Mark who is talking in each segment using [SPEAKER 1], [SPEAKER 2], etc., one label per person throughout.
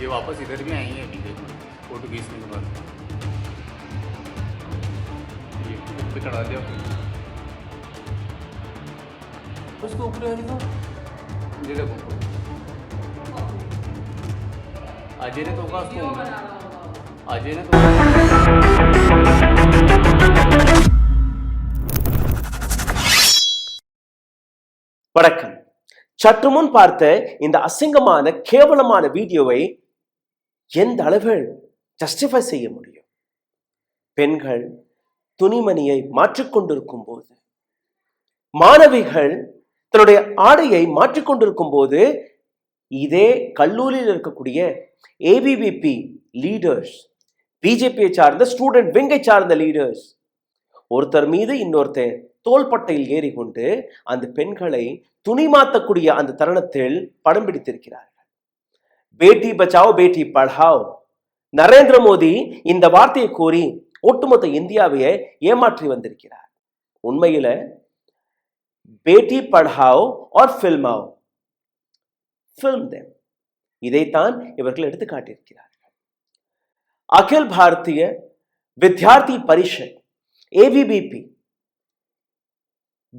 [SPEAKER 1] ये वापस इधर भी आई हैं अभी देखो फोटो खींचने के बाद ये ऊपर चढ़ा दिया उसको ऊपर वाली को ये देखो अजय ने तो कहा उसको अजय ने तो
[SPEAKER 2] வணக்கம். சற்று முன் பார்த்த இந்த அசிங்கமான கேவலமான வீடியோவை எந்த அளவில் ஜஸ்டிஃபை செய்ய முடியும்? பெண்கள் துணிமணியை மாற்றிக்கொண்டிருக்கும் போது, மாணவிகள் தன்னுடைய ஆடையை மாற்றிக்கொண்டிருக்கும் போது, இதே கல்லூரியில் இருக்கக்கூடிய ஏபிவிபி லீடர்ஸ், பிஜேபியை சார்ந்த ஸ்டூடெண்ட் விங்கை சார்ந்த லீடர்ஸ் ஒருத்தர் மீது இன்னொருத்தர் தோள்பட்டையில் ஏறிக்கொண்டு அந்த பெண்களை துணி மாற்றக்கூடிய அந்த தருணத்தில் படம் பிடித்திருக்கிறார்கள். பேட்டி பச்சாவோ பேட்டி பढ़ाओ. நரேந்திர மோடி இந்த வார்த்தையை கூறி ஒட்டுமொத்த இந்தியாவையே ஏமாற்றி வந்திருக்கிறார். உண்மையில பேட்டி பढ़ाओ और फिल्माओ, film them, இதைத்தான் இவர்கள் எடுத்து காட்டியிருக்கிறார்கள். அகில் Bharatiya Vidyarthi Parishad, ABVP,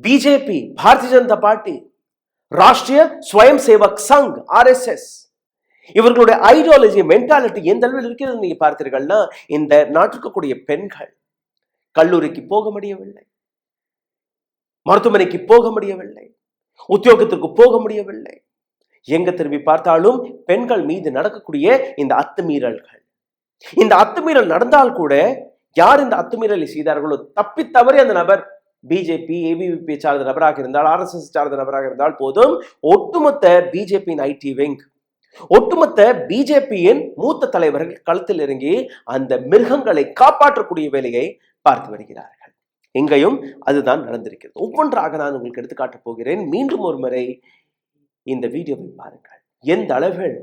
[SPEAKER 2] BJP, Bharatiya Janata party, Rashtriya ஸ்வயம் சேவக் சங், RSS, இவர்களுடைய ஐடியாலஜி மென்டாலிட்டி எந்த அளவில் இருக்கிறது நீங்க பார்த்தீர்கள்னா, இந்த நாட்டுக்கு கூடிய பெண்கள் கல்லூரிக்கு போக முடியவில்லை, மருத்துவமனைக்கு போக முடியவில்லை, உத்தியோகத்திற்கு போக முடியவில்லை. எங்க திரும்பி பார்த்தாலும் பெண்கள் மீது நடக்கக்கூடிய இந்த அத்துமீறல்கள். இந்த அத்துமீறல் நடந்தால் கூட யார் இந்த அத்துமீறலை செய்தார்களோ தப்பி தவறி அந்த நபர் பிஜேபி, ஏபிவிபி சார்ந்த நபராக இருந்தால், RSS சார்ந்த நபராக இருந்தால் போதும், ஒட்டுமொத்த பிஜேபியின் ஐடி விங், ஒட்டுமொத்த பிஜேபியின் மூத்த தலைவர்கள் களத்தில் இறங்கி அந்த மிருகங்களை காப்பாற்றக்கூடிய வேலையை பார்த்து வருகிறார்கள். இங்கேயும் அதுதான் நடந்திருக்கிறது. ஒவ்வொன்றாக நான் உங்களுக்கு எடுத்துக்காட்டப் போகிறேன். மீண்டும் ஒரு முறை இந்த வீடியோவை பாருங்கள். எந்த அளவில்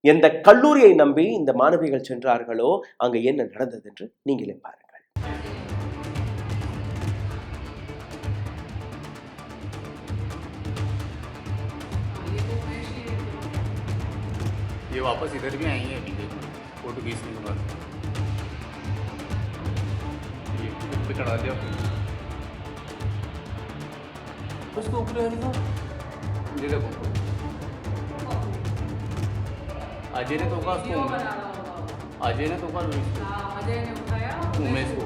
[SPEAKER 2] எந்த கல்லூரியை நம்பி இந்த மாணவிகள் சென்றார்களோ அங்க என்ன நடந்தது என்று நீங்களே பாருங்கள்.
[SPEAKER 1] ये वापस इधर भी आई हैं अभी देखो फोटो खींचने के बाद ये ऊपर चढ़ा दिया उसको ऊपर वाली को ये देखो अजय ने तो कहा उसको अजय ने तो कहा
[SPEAKER 3] अजय ने उठाया
[SPEAKER 1] उमेश को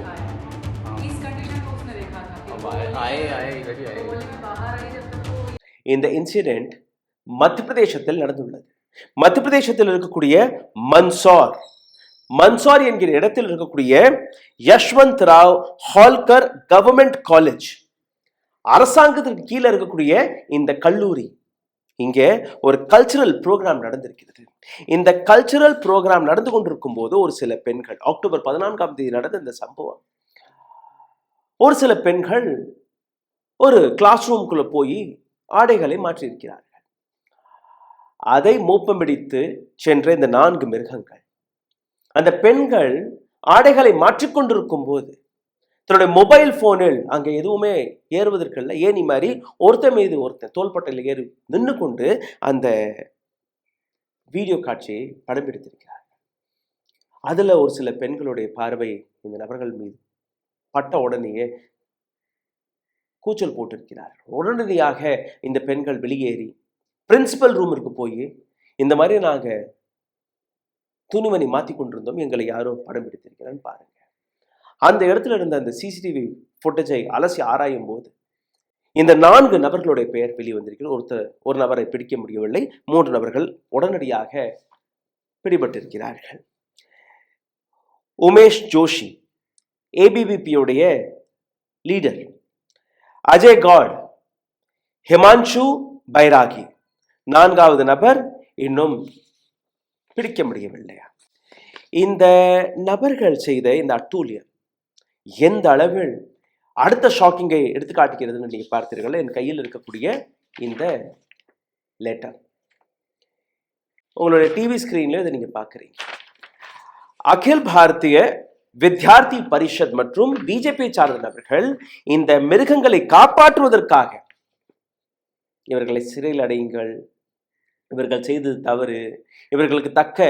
[SPEAKER 3] इस कंडीशन को उसने देखा था
[SPEAKER 1] अब आए इधर ही आए
[SPEAKER 3] बाहर आई जब तक वो
[SPEAKER 2] இந்த இன்சிடென்ட் மத்திய பிரதேசத்தில் நடந்துள்ளது. மத்திய பிரதேசத்தில் இருக்கக்கூடிய மன்சோர் என்கிற இடத்தில் இருக்கக்கூடிய யஷ்வந்த் ராவ் ஹால்கர் கவர்மெண்ட் காலேஜ், அரசாங்கத்திற்கு கீழே இருக்கக்கூடிய இந்த கல்லூரி, இங்கே ஒரு கல்ச்சுரல் ப்ரோக்ராம் நடந்திருக்கிறது. இந்த கல்ச்சுரல் ப்ரோக்ராம் நடந்து கொண்டிருக்கும் போது ஒரு சில பெண்கள், அக்டோபர் 14 நடந்த இந்த சம்பவம், ஒரு சில பெண்கள் ஒரு கிளாஸ் ரூம்குள்ள போய் ஆடைகளை மாற்றியிருக்கிறார்கள். அதை மோப்பம் பிடித்து சென்ற இந்த 4 மிருகங்கள் அந்த பெண்கள் ஆடைகளை மாற்றிக்கொண்டிருக்கும் போது தன்னுடைய மொபைல் போனில் அங்கே எதுவுமே ஏறுவதற்கல்ல, ஏனி மாதிரி ஒருத்தன் மீது ஒருத்தன் தோள்பட்டையில் ஏறி நின்று கொண்டு அந்த வீடியோ காட்சியை படம் பிடித்திருக்கிறார்கள். அதுல ஒரு சில பெண்களுடைய பார்வை இந்த நபர்கள் மீது பட்ட உடனேயே கூச்சல் போட்டிருக்கிறார்கள். உடனடியாக இந்த பெண்கள் வெளியேறி பிரின்சிபல் ரூமிற்கு போய் இந்த மாதிரி நாங்கள் துணிமணி மாற்றி கொண்டிருந்தோம், எங்களை யாரோ படம் பிடித்திருக்கிறான்னு பாருங்க. அந்த இடத்துல இருந்த அந்த சிசிடிவி ஃபுட்டேஜை அலசி ஆராயும் போது இந்த 4 நபர்களுடைய பெயர் வெளியே வந்திருக்கிறது. ஒரு நபரை பிடிக்க முடியவில்லை, 3 நபர்கள் உடனடியாக பிடிபட்டிருக்கிறார்கள். உமேஷ் ஜோஷி, ஏபிவிபியுடைய லீடர், அஜய் காட், ஹிமான்ஷு பைராகி, 4வது நபர் இன்னும் பிடிக்க முடியவில்லை. இந்த நபர்கள் செய்த இந்த அட்டூழியம் எந்த அளவில் அடுத்த ஷாக்கிங்கை எடுத்து காட்டுகிறதுன்னு நீங்க பார்த்தீர்கள். என் கையில் இருக்கக்கூடிய இந்த லெட்டர் உங்களுடைய டிவி ஸ்கிரீன்ல இதை நீங்க பார்க்குறீங்க. அகில் பாரதிய வித்யார்த்தி பரிஷத் மற்றும் பிஜேபி சார்ந்த நபர்கள் இந்த மிருகங்களை காப்பாற்றுவதற்காக இவர்களை சிறையில் அடையுங்கள், இவர்கள் செய்தது தவறு, இவர்களுக்கு தக்க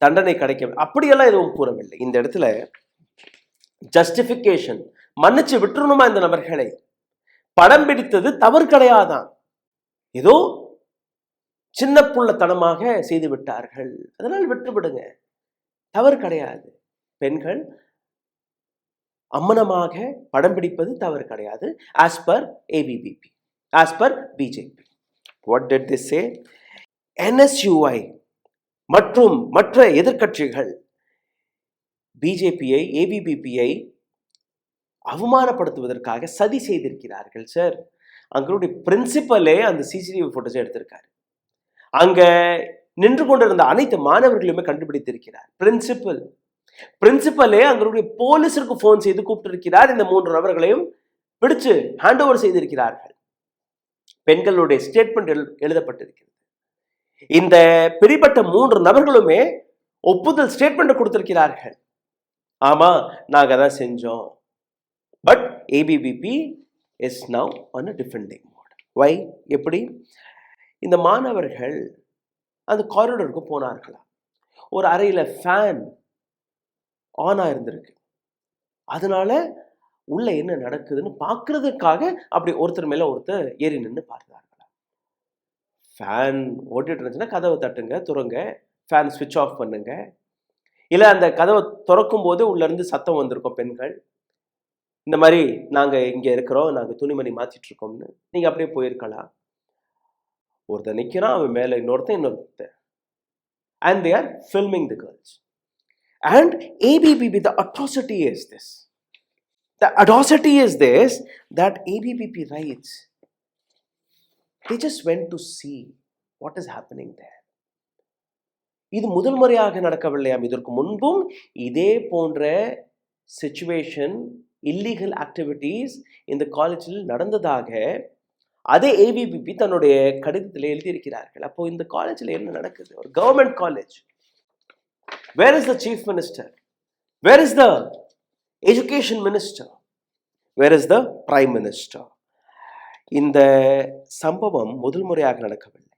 [SPEAKER 2] தண்டனை கிடைக்க, அப்படியெல்லாம் எதுவும் கூறவில்லை. இந்த இடத்துல ஜஸ்டிபிகேஷன், மன்னிச்சு விட்டுறணுமா இந்த நபர்களை, படம் பிடித்தது தவறு கிடையாதான், ஏதோ சின்ன புள்ளத்தனமாக செய்து விட்டார்கள், அதனால் விட்டுவிடுங்க, தவறு கிடையாது. பெண்கள் அம்மனமாக படம் பிடிப்பது தவறு கிடையாது. As per ABVP, as per BJP. What did this say? NSUI மற்றும் மற்ற எதிர்க்கட்சிகள் பிஜேபியை, ஏபிபிபியை அவமானப்படுத்துவதற்காக சதி செய்திருக்கிறார்கள். சார், அங்களுடைய பிரின்சிபலே அந்த சிசிடிவி போட்டோஸ் எடுத்திருக்காரு. அங்க நின்று கொண்டிருந்த அனைத்து மாணவர்களுமே கண்டுபிடித்திருக்கிறார். பிரின்சிபலே அங்களுடைய போலீஸிற்கு போன் செய்து கூப்பிட்டிருக்கிறார். இந்த 3 நபர்களையும் பிடிச்சு ஹேண்ட் ஓவர் செய்திருக்கிறார்கள். பெண்களுடைய ஸ்டேட்மெண்ட் எழுதப்பட்டிருக்கிறது. இந்த பிடிபட்ட 3 நபர்களுமே ஒப்புதல் ஸ்டேட்மெண்ட் கொடுத்திருக்கிறார்கள். ஆமா, நாங்க தான் செஞ்சோம். But ABVP is now on a defending mode. Why? எப்படி? இந்த மாணவர்கள் அந்த காரிடோருக்கு போனார்களா, ஒரு அறையில ஃபேன் ஆனா இருந்திருக்கு, அதனால உள்ள என்ன நடக்குதுன்னு பார்க்கறதுக்காக அப்படி ஒருத்தர் மேல ஒருத்தர் ஏறி நின்று பார்த்தார்களா. ஃபேன் ஓட்டிட்டு இருந்துச்சுன்னா கதவை தட்டுங்க, துறங்க, ஃபேன் ஸ்விட்ச் ஆஃப் பண்ணுங்க. இல்லை அந்த கதவை திறக்கும் போது உள்ள இருந்து சத்தம் வந்திருக்கும், பெண்கள் இந்த மாதிரி நாங்க இங்க இருக்கிறோம், நாங்க துணிமணி மாத்திட்டு இருக்கோம்னு. நீங்க அப்படியே போயிருக்கலாம். ஒருத்தர் நிக்கிறான், அவன் மேல இன்னொருத்தன், and they are filming the girls. And ABBP, the atrocity is this. The atrocity is this, that ABBP writes, they just went to see what is happening there. இது முதல் முறையாக நடக்கவில்லையாம். இதற்கு முன்பும் இதே போன்ற சிச்சுவேஷன், இல்லீகல் ஆக்டிவிட்டீஸ் இந்த காலேஜில் நடந்ததாக அதே ஏபிபிபி தன்னுடைய கடிதத்தில் எழுதியிருக்கிறார்கள். அப்போ இந்த காலேஜில் என்ன நடக்குது? ஒரு government college. Where is the chief minister? Where is the education minister? Where is the prime minister? இந்த சம்பவம் முதல் முறையாக நடக்கவில்லை.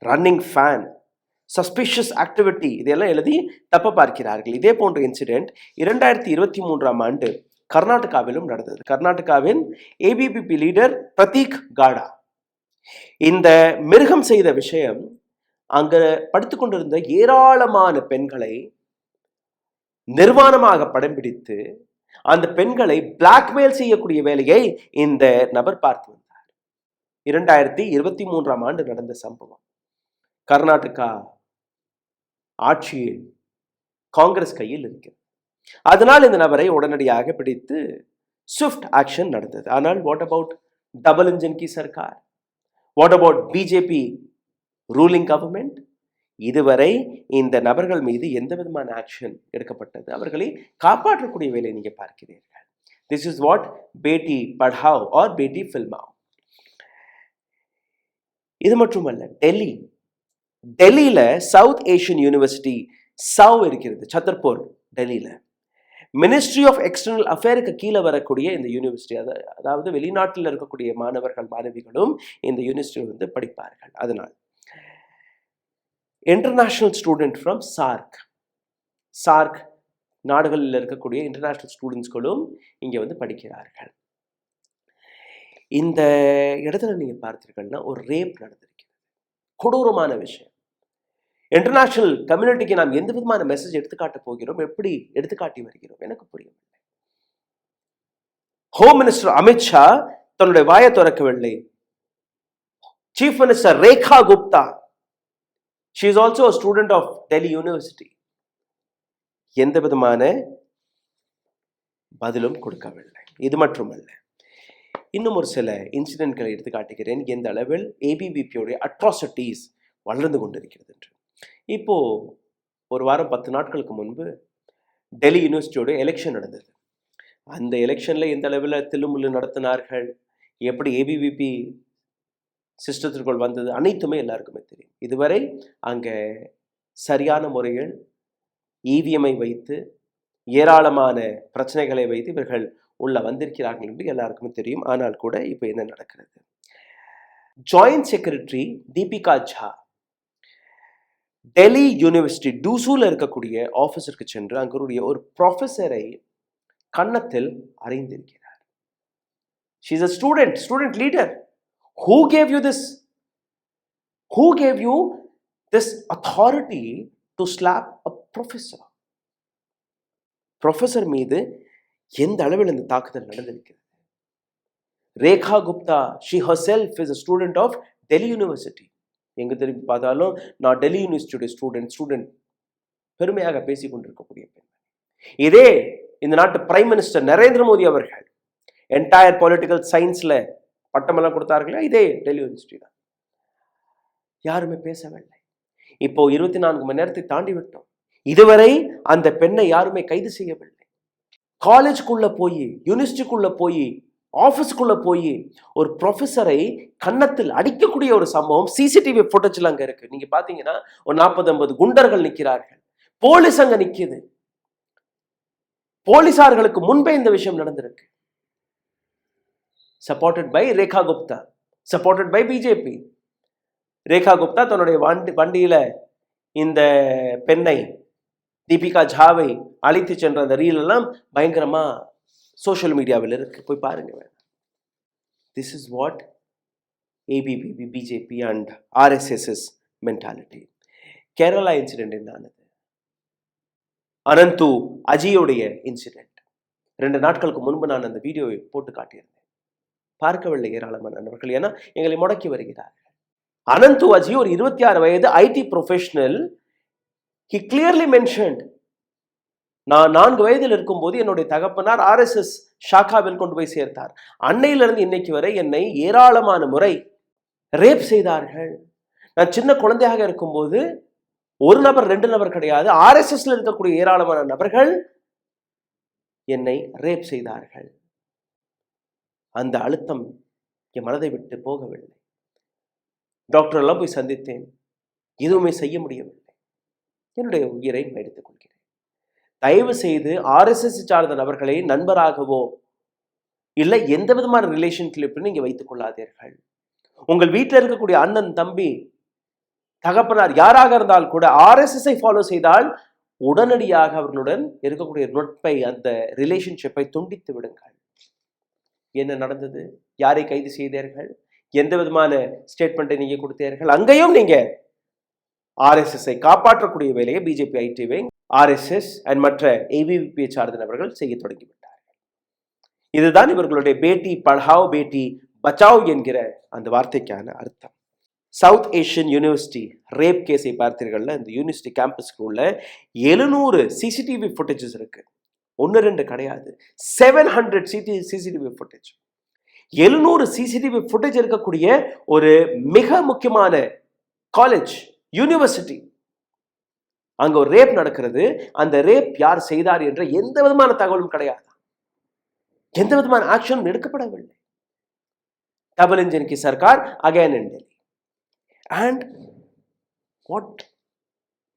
[SPEAKER 2] ரன்னிங் ஃபேன், சஸ்பிஷியஸ் ஆக்டிவிட்டி, இதெல்லாம் எழுதி தப்ப பார்க்கிறார்கள். இதே போன்ற இன்சிடென்ட் 2023ஆம் ஆண்டு கர்நாடகாவிலும் நடந்தது. கர்நாடகாவின் ஏபிபிபி லீடர் பிரதீக் காடா இந்த மிருகம் செய்த விஷயம், அங்க படுத்துக் கொண்டிருந்த ஏராளமான பெண்களை நிர்வாணமாக படம் பிடித்து அந்த பெண்களை பிளாக்மெயில் செய்யக்கூடிய வேலையை இந்த நபர் பார்த்து வந்தார். 2023ஆம் ஆண்டு நடந்த சம்பவம். கர்நாடகா ஆட்சியில் காங்கிரஸ் கையில் இருக்கிறது. அதனால் இந்த நபரை உடனடியாக பிடித்து ஸ்விஃப்ட் ஆக்ஷன் நடந்தது. ஆனால் what about double engine Ki Sarkar? What about BJP ruling government? இதுவரை இந்த நபர்கள் மீது எந்த விதமான ஆக்ஷன் எடுக்கப்பட்டது? அவர்களை காப்பாற்றக்கூடிய வேலை நீங்க பார்க்கிறீர்கள். This is what Beti Padhao R பேட்டி ஃபில்மாவ். இது மட்டுமல்ல, டெல்லியில சவுத் ஏஷியன் யூனிவர்சிட்டி சவ் இருக்கிறது, சத்தர்பூர் டெல்லியில. மினிஸ்ட்ரி ஆஃப் எக்ஸ்டர்னல் அஃபேருக்கு கீழே வரக்கூடிய இந்த யூனிவர்சிட்டி, அதாவது வெளிநாட்டில் இருக்கக்கூடிய மாணவர்கள் மாணவிகளும் இந்த யூனிவர்சிட்டி படிப்பார்கள். அதனால் இன்டர்நேஷனல் ஸ்டூடெண்ட் ஃப்ரம் சார்க் நாடுகளில் இருக்கக்கூடிய இன்டர்நேஷனல் ஸ்டூடெண்ட்ஸ்களும் இங்கே படிக்கிறார்கள். இந்த இடத்துல நீங்க பார்த்தீர்கள்னா ஒரு ரேப் நடந்திருக்கிறது. கொடூரமான விஷயம். இன்டர்நேஷனல் கம்யூனிட்டிக்கு நாம் எந்த விதமான மெசேஜ் எடுத்துக்காட்ட போகிறோம், எப்படி எடுத்துக்காட்டி வருகிறோம், எனக்கு புரியவில்லை. ஹோம் மினிஸ்டர் அமித்ஷா தன்னுடைய வாயை திறக்கவில்லை. Chief minister Rekha Gupta, she is also a student of Delhi University, எந்த விதமான பதிலும் கொடுக்கவில்லை. இது மட்டுமல்ல, இன்னும் ஒரு சில இன்சிடென்ட்களை எடுத்து காட்டுகிறேன், எந்த அளவில் ஏபிபிபியோடைய அட்ராசிட்டிஸ் வளர்ந்து கொண்டிருக்கிறது என்று. இப்போ ஒரு வாரம் 10 நாட்களுக்கு முன்பு டெல்லி யூனிவர்சிட்டியோட எலெக்ஷன் நடந்தது. அந்த எலெக்ஷன்ல எந்த அளவில் தில்லுமுள்ளு நடத்தினார்கள், எப்படி ஏபிபிபி சிஸ்டத்திற்குள் வந்தது, அனைத்துமே எல்லாருக்குமே தெரியும். இதுவரை அங்கே சரியான முறையில் இவிஎம்ஐ வைத்து ஏராளமான பிரச்சனைகளை வைத்து இவர்கள் உள்ள வந்திருக்கிறார்கள் என்று எல்லாருக்குமே தெரியும். ஆனால் கூட இப்போ என்ன நடக்கிறது? ஜாயிண்ட் செக்ரட்டரி தீபிகா ஜா டெல்லி யூனிவர்சிட்டி டூசூல இருக்கக்கூடிய ஆபீஸருக்கு சென்று அங்களுடைய ஒரு ப்ரொஃபஸரை கன்னத்தில் அறிந்திருக்கிறார். She is a student leader. Who gave you this? Who gave you this authority to slap a professor? Professor மீது எந்த அளவில் இந்த தாக்குதல் நடந்திருக்கிறது? Rekha Gupta, she herself is a student of Delhi University. எங்க திரும்பி பார்த்தாலும் நான் டெல்லி யூனிவர்சிட்டியுடைய ஸ்டூடெண்ட் பெருமையாக பேசிக் கொண்டிருக்கக்கூடிய பெண். இதே இந்த நாட்டு பிரைம் மினிஸ்டர் நரேந்திர மோடி அவர்கள் என்டையர் பொலிட்டிக்கல் சயின்ஸ்ல பட்டமெல்லாம் கொடுத்தார்களே, இதே டெல்லி யூனிவர்சிட்டி தான். யாருமே பேசவில்லை. இப்போ 24 மணி நேரத்தை தாண்டி விட்டோம். இதுவரை அந்த பெண்ணை யாருமே கைது செய்யவில்லை. காலேஜுக்குள்ள போய், யூனிவர்சிட்டிக்குள்ள போய், ஆஃபீஸ்க்குள்ள போய் ஒரு ப்ரொஃபஸரை கன்னத்தில் அடிக்கக்கூடிய ஒரு சம்பவம் சிசிடிவி ஃபுட்டேஜ்ல அங்க இருக்கு. நீங்க பாத்தீங்கன்னா ஒரு 40-50 குண்டர்கள் நிற்கிறார்கள், போலீஸ் அங்க நிக்குது. போலீசார்களுக்கு முன்பே இந்த விஷயம் நடந்திருக்கு. Supported by Rekha Gupta, supported by BJP. Rekha Gupta தன்னுடைய வண்டியில இந்த பெண்ணை, தீபிகா ஜாவை அழைத்து சென்ற அந்த ரீல் எல்லாம் பயங்கரமா சோஷியல் மீடியாவில் இருக்கு, போய் பாருங்க. This is what ABVP, BJP and RSS's mentality. Kerala incident என்னானது? அனந்து அஜியோடைய இன்சிடென்ட் 2 நாட்களுக்கு முன்பு நான் அந்த வீடியோவை போட்டு காட்டியிருந்தேன். பார்க்கவில்லை ஏராளமான நண்பர்கள், ஏன்னா எங்களை முடக்கி வருகிறார்கள். அனந்து அஜி ஒரு 26 வயது IT professional. He clearly mentioned, நான் 4 வயதில் இருக்கும்போது என்னுடைய தகப்பனார் RSS ஷாக்காவில் கொண்டு போய் சேர்த்தார். அன்னையிலிருந்து இன்னைக்கு வரை என்னை ஏராளமான முறை ரேப் செய்தார்கள். நான் சின்ன குழந்தையாக இருக்கும்போது 1 நபர் 2 நபர் கிடையாது, RSSல இருக்கக்கூடிய ஏராளமான நபர்கள் என்னை ரேப் செய்தார்கள். அந்த அழுத்தம் என் மனதை விட்டு போகவில்லை. டாக்டர் எல்லாம் போய் சந்தித்தேன், எதுவுமே செய்ய முடியவில்லை. என்னுடைய உயிரை எடுத்துக் கொள்கிறேன். தயவு செய்து RSS சார்ந்த நபர்களை நண்பராகவோ இல்லை எந்த விதமான ரிலேஷன்ஷிப் நீங்க வைத்துக் கொள்ளாதீர்கள். உங்கள் வீட்டில் இருக்கக்கூடிய அண்ணன், தம்பி, தகப்பனார் யாராக இருந்தால் கூட RSSஐ ஃபாலோ செய்தால் உடனடியாக அவர்களுடன் இருக்கக்கூடிய நட்பை, அந்த ரிலேஷன்ஷிப்பை துண்டித்து விடுங்கள். என்ன நடந்தது? யாரை கைது செய்தீர்கள்? எந்த விதமான ஸ்டேட்மெண்ட்டை நீங்க கொடுத்தீர்கள்? அங்கேயும் நீங்க RSSஐ காப்பாற்றக்கூடிய வேலையை BJP IT wing, RSS and மற்ற ABVP சார்ந்த நபர்கள் செய்ய தொடங்கிவிட்டார்கள். இதுதான் இவர்களுடைய பேட்டி பढ़ाओ பேட்டி பச்சாவ் என்கிற அந்த வார்த்தைக்கான அர்த்தம். சவுத் ஏஷியன் யூனிவர்சிட்டி ரேப் கேஸை பார்த்தீர்கள்ல, இந்த யூனிவர்சிட்டி கேம்பஸ்க்குள்ள 700 சிசிடிவி ஃபுட்டேஜஸ் இருக்கு. 1-2 கிடையாது, 700 சிசிடிவி ஃபுட்டேஜ். 700 சிசிடிவி ஃபுட்டேஜ் இருக்கக்கூடிய ஒரு மிக முக்கியமான காலேஜ், யூனிவர்சிட்டி. அங்க ஒரு ரேப் நடக்கிறது. அந்த ரேப் யார் செய்தார் என்ற எந்த விதமான தகவலும் கிடையாது, எந்த விதமான ஆக்ஷனும் எடுக்கப்படவில்லை. डबल इंजन की सरकार again in Delhi. And what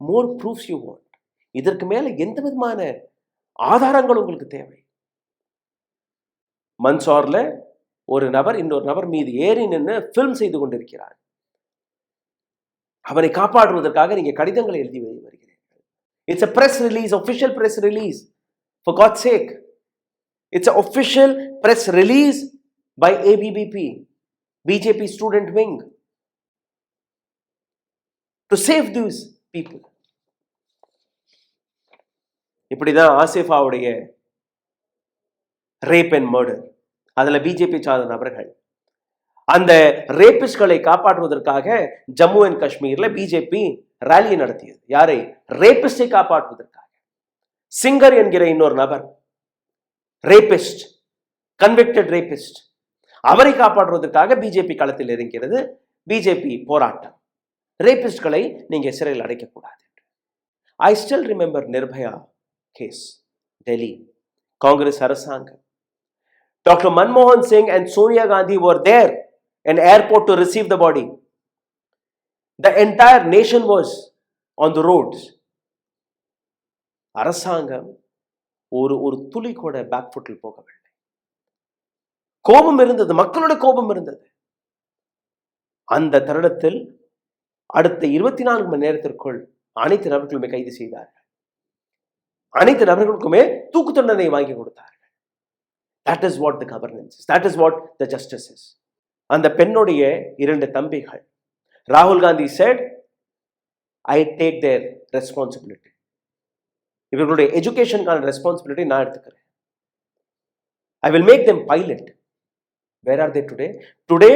[SPEAKER 2] more proofs you want? இதற்கு மேல எந்த விதமான ஆதாரங்கள் உங்களுக்கு தேவை? மன்சோர்ல ஒரு நபர் இன்னொரு நபர் மீது ஏறி நின்று ஃபில்ம் செய்து கொண்டிருக்கிறார். அவனை காப்பாற்றுவதற்காக நீங்க கடிதங்களை எழுதி வருகிறீர்கள். It's a press release, official press release. For God's sake, it's an official press release by ABVP, BJP student wing, to save these people. இப்படிதான் ஆசிஃபாவுடைய ரேப் அண்ட் மர்டர், அதுல பிஜேபி சார்ந்த நபர்கள் அந்த ரேபிஸ்ட்களை காப்பாற்றுவதற்காக ஜம்மு அண்ட் காஷ்மீர்ல பிஜேபி ரேலி நடத்தியது. யாரை? ரேபிஸ்டை காப்பாற்றுவதற்காக. சிங்கர் என்கிற இன்னொரு நபர், ரேபிஸ்ட், கன்விக்டட் ரேபிஸ்ட், அவரை காப்பாற்றுவதற்காக பிஜேபி களத்தில் இறங்கிறது. பிஜேபி போராட்டம், ரேபிஸ்ட்களை நீங்க சிறையில் அடைக்கக்கூடாது. I still remember Nirbhaya case, Delhi Congress அரசாங்கம். டாக்டர் மன்மோகன் Singh and Sonia Gandhi were there in airport to receive the body. The entire nation was on the roads. அரசாங்கம் ஒரு துளி கூட பேக் ஃபுட்டில் போகவில்லை. கோபம் இருந்தது, மக்களுடைய கோபம் இருந்தது. அந்த தருணத்தில் அடுத்த 24 மணி நேரத்திற்குள் அனைத்து நபர்களுமே கைது செய்தார்கள். அனைத்து நபர்களுக்குமே தூக்கு தண்டனை வாங்கி கொடுத்தார்கள். That is what the governance is. That is what the justice is. அந்த பெண்ணுடைய 2 தம்பிகள், ராகுல் Gandhi said, I take their responsibility. இவர்களுடைய எஜுகேஷனுக்கான ரெஸ்பான்சிபிலிட்டி நான் எடுத்துக்கிறேன். I will make them pilot. Where are they today? Today,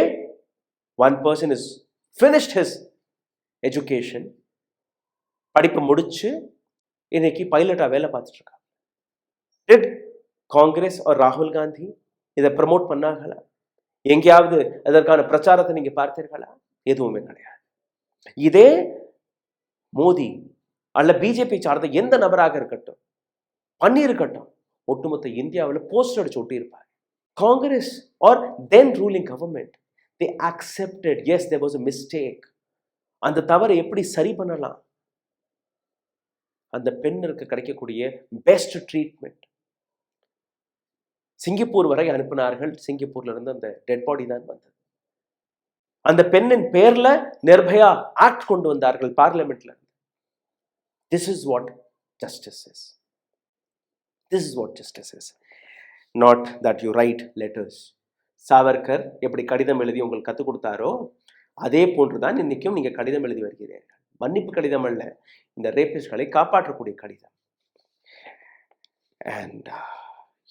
[SPEAKER 2] one person is finished his education. படிப்பு முடிச்சு இன்னைக்கு பைலட்டா வேலை பார்த்துட்டு இருக்காங்க. Did காங்கிரஸ் or ராகுல் காந்தி இதை ப்ரமோட் பண்ணாங்களா? எங்கேயாவது அதற்கான பிரச்சாரத்தை நீங்க பார்த்தீர்களா? எதுவுமே கிடையாது. இதே மோடி அல்ல பிஜேபி சார்ந்த எந்த நபராக இருக்கட்டும் பண்ணியிருக்கட்டும், ஒட்டுமொத்த இந்தியாவில் போஸ்டர் அடிச்சு ஒட்டி இருப்பாங்க. Congress or then ruling government, they accepted, yes, there was a mistake. அந்த தவறை எப்படி சரி பண்ணலாம்? அந்த பெண்ணிற்கு கிடைக்கக்கூடிய பெஸ்ட் ட்ரீட்மெண்ட். சிங்கப்பூர் வரை அனுப்பினார்கள். சிங்கப்பூர்ல இருந்து அந்த டெட் பாடி தான் வந்தது. அந்த பெண்ணின் பேர்ல நிர்பயா ஆக்ட் கொண்டு வந்தார்கள் பார்லிமெண்ட்ல. This is what justice is. This is what justice is. Not that you write letters. Savarkar எப்படி கடிதம் எழுதி உங்களுக்கு கற்றுக் கொடுத்தாரோ அதே போன்றுதான் இன்னைக்கும் நீங்க கடிதம் எழுதி வருகிறீர்கள். மன்னிப்பு கடிதம் அல்ல, இந்த ரேபிஸ்ட்களை காப்பாற்றக்கூடிய கடிதம். அண்ட்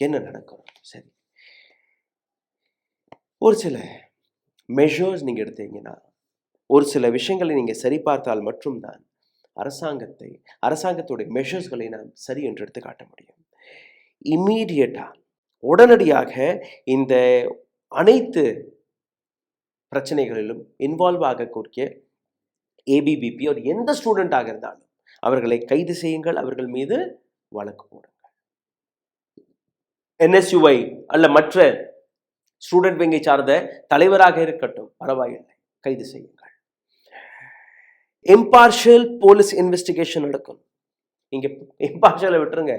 [SPEAKER 2] என்ன நடக்கும்? சரி, ஒரு சில மெஷர்ஸ் நீங்க எடுத்தீங்கன்னா, ஒரு சில விஷயங்களை நீங்க சரி பார்த்தால் மட்டும்தான் அரசாங்கத்துடைய மெஷர்ஸ்களை நாம் சரி என்று எடுத்து காட்ட முடியும். இம்மீடியட்டா உடனடியாக இந்த அனைத்து பிரச்சனைகளிலும் இன்வால்வ் ஆகக்கூடிய ஏபிவிபி ஒரு எந்த ஸ்டூடெண்டாக இருந்தாலும் அவர்களை கைது செய்யுங்கள், அவர்கள் மீது வழக்கு போடுங்கள். NSUI அல்ல மற்ற ஸ்டூடெண்ட் விங்கை சார்ந்த தலைவராக இருக்கட்டும், பரவாயில்லை, கைது செய்யுங்கள். இம்பார்ஷியல் போலீஸ் இன்வெஸ்டிகேஷன் நடக்கும். இங்க இம்பார்ஷியலை விட்டுருங்க.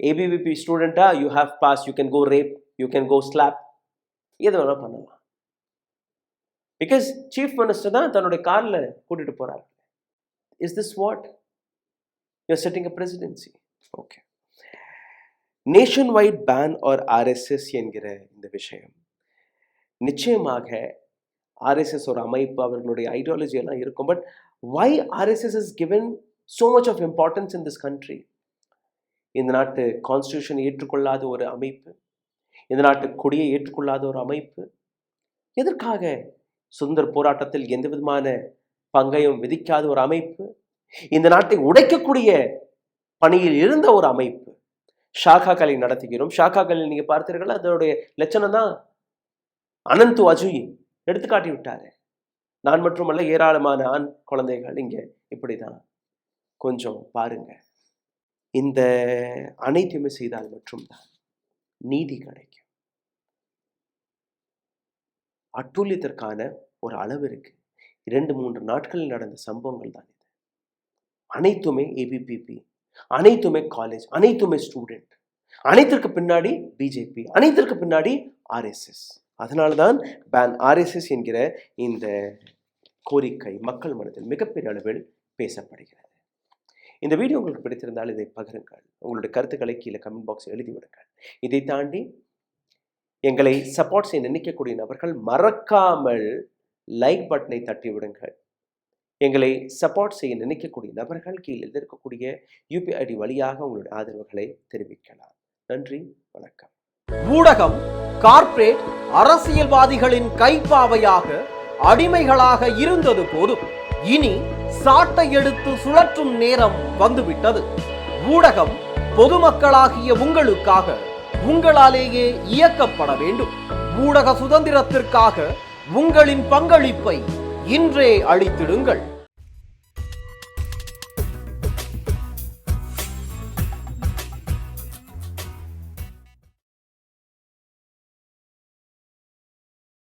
[SPEAKER 2] ஏபிவிபி ஸ்டூடெண்டா, you have pass, you can go rape, you can go slap, எது வேணா பண்ணலாம். பிகாஸ் சீஃப் மினிஸ்டர் தான் தன்னுடைய கார்ல கூட்டிட்டு போறாரு. Is this what you are setting a presidency? Okay. Nationwide ban are RSS என்கிற இந்த விஷயம் நிச்சயமாக RSS ஒரு அமைப்பு, அவர்களுடைய ஐடியாலஜி எல்லாம் இருக்கும். But why RSS is given so much of importance in this country? இந்த நாட்டு கான்ஸ்டிடியூஷன் ஏற்றுக்கொள்ளாத ஒரு அமைப்பு, இந்த நாட்டு கொடியை ஏற்றுக்கொள்ளாத ஒரு அமைப்பு, எதற்காக சுதந்திர போராட்டத்தில் எந்த விதமான பங்கையும் விதிக்காத ஒரு அமைப்பு, இந்த நாட்டை உடைக்கக்கூடிய பணியில் இருந்த ஒரு அமைப்பு, ஷாக்காக்களை நடத்துகிறோம். ஷாக்காக்களில் நீங்க பார்த்தீர்கள், அதனுடைய லட்சணம் தான் அனந்து அஜுய் எடுத்துக்காட்டி விட்டாரு. நான் மட்டுமல்ல, ஏராளமான ஆண் குழந்தைகள் இங்க இப்படிதான். கொஞ்சம் பாருங்க, இந்த அனைத்துமே செய்தால் மட்டும்தான் நீதி கிடைக்கும். அட்டூழியத்திற்கான ஒரு அளவு இருக்கு. 2-3 நாட்களில் நடந்த சம்பவங்கள் தான் இது. அனைத்துமே ஏபிவிபி, அனைத்துமே காலேஜ், அனைத்துமே ஸ்டூடெண்ட், அனைத்திற்கு பின்னாடி பிஜேபி, அனைத்திற்கு பின்னாடி RSS. அதனால்தான் பேன் RSS என்கிற இந்த கோரிக்கை மக்கள் மனதில் மிகப்பெரிய அளவில் பேசப்படுகிறது. இந்த வீடியோ உங்களுக்கு பிடித்திருந்தால் இதை பகிருங்கள். உங்களுடைய கருத்துக்களை கீழே கமெண்ட் பாக்ஸ் எழுதி விடுங்கள். இதை தாண்டி எங்களை சப்போர்ட் செய்ய நினைக்கக்கூடிய நபர்கள் மறக்காமல் லைக் பட்டனை தட்டி விடுங்கள். எங்களை சப்போர்ட் செய்ய நினைக்கக்கூடிய நபர்கள் கீழே இருக்கக்கூடிய UPI வழியாக உங்களுடைய ஆதரவுகளை தெரிவிக்கலாம். நன்றி, வணக்கம்.
[SPEAKER 4] ஊடகம் கார்ப்பரேட் அரசியல்வாதிகளின் கைப்பாவையாக அடிமைகளாக இருந்தது போதும். இனி சாட்டை எடுத்து சுழற்றும் நேரம் வந்துவிட்டது. ஊடகம் பொதுமக்களாகிய உங்களுக்காக, உங்களாலேயே இயக்கப்பட வேண்டும். ஊடக சுதந்திரத்திற்காக உங்களின் பங்களிப்பை இன்றே அளித்திடுங்கள்.